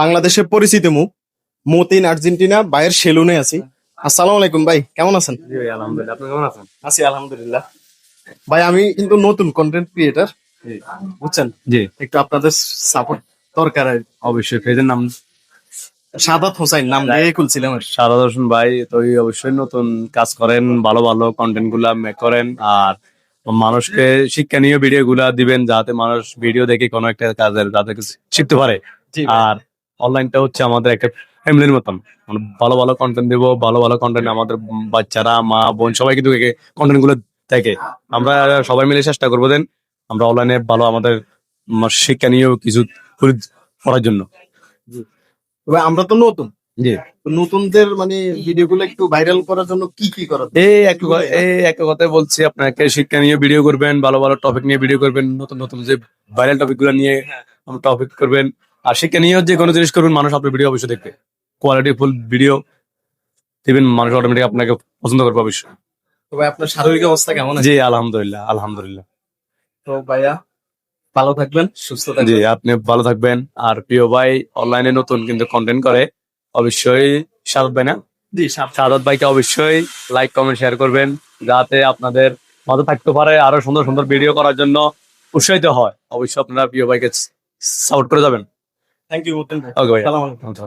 বাংলাদেশের পরিচিত মুখ মতিন আর্জেন্টিনা ভাইয়ের সেলুনে আছি। আসসালামু আলাইকুম ভাই, কেমন আছেন? জি ভাই, আলহামদুলিল্লাহ। আপনি কেমন আছেন? আছি আলহামদুলিল্লাহ। ভাই আমি কিন্তু নতুন কন্টেন্ট ক্রিয়েটার, জি বুঝছেন? জি, একটু আপনাদের সাপোর্ট দরকার আর কি। অবশ্যই। পেজের নাম সাদাত হোসাইন নাম দিয়ে খুলছিলাম আর কি। সারদা হোসেন ভাই। তো এই অবশ্যই নতুন কাজ করেন, ভালো ভালো কন্টেন্ট গুলা মেক করেন, আর মানুষকে শিক্ষণীয় ভিডিও গুলা দিবেন, যাতে মানুষ ভিডিও দেখে কোনো একটা কাজের যাতে কিছু শিখতে পারে। জি ভাই। আর অনলাইনটা হচ্ছে আমাদের একটা ফ্যামিলির মতন, মানে ভালো ভালো কন্টেন্ট দিব, ভালো ভালো কন্টেন্ট আমাদের বাচ্চারা, মা বোন সবাই কিন্তু কন্টেন্ট গুলো দেখে। আমরা সবাই মিলে চেষ্টা করবো দেন আমরা অনলাইনে ভালো আমাদের শিক্ষণীয় কিছু করার জন্য। তো ভাই আমরা তো নতুন, জি, তো নতুনদের মানে ভিডিওগুলো একটু ভাইরাল করার জন্য কি কি করা দরকার? একটা কথাই বলছি, আপনাকে শিক্ষণীয় ভিডিও করবেন, ভালো ভালো টপিক নিয়ে ভিডিও করবেন, নতুন নতুন যে ভাইরাল টপিক গুলো নিয়ে টপিক করবেন। আর শিক্ষণীয় যে কোনো জিনিস করবেন, মানুষ আপনার ভিডিও অবশ্যই দেখবে। কোয়ালিটি ফুল ভিডিও দিবেন, মানুষ অটোমেটিক আপনাকে পছন্দ করবে অবশ্যই। তো ভাই আপনার শারীরিক অবস্থা কেমন আছে? জি, আলহামদুলিল্লাহ আলহামদুলিল্লাহ। তো ভাইয়া ভালো থাকবেন, সুস্থ জি, থাকবেন। আপনি ভালো থাকবেন। আর প্রিয় ভাই অনলাইনে নতুন কিন্তু কন্টেন্ট করে, অবশ্যই সাদত ভাই না, জি সাদত ভাইকে অবশ্যই লাইক কমেন্ট শেয়ার করবেন, যাতে আপনাদের মাঝে থাকতে পারে আরো সুন্দর সুন্দর ভিডিও করার জন্য উৎসাহিত হয়। অবশ্যই আপনারা প্রিয় ভাইকে সাপোর্ট করে যাবেন। থ্যাংক ইউ মতিন ভাই। ওকে ভাই, সালাম আলাইকুম। আচ্ছা।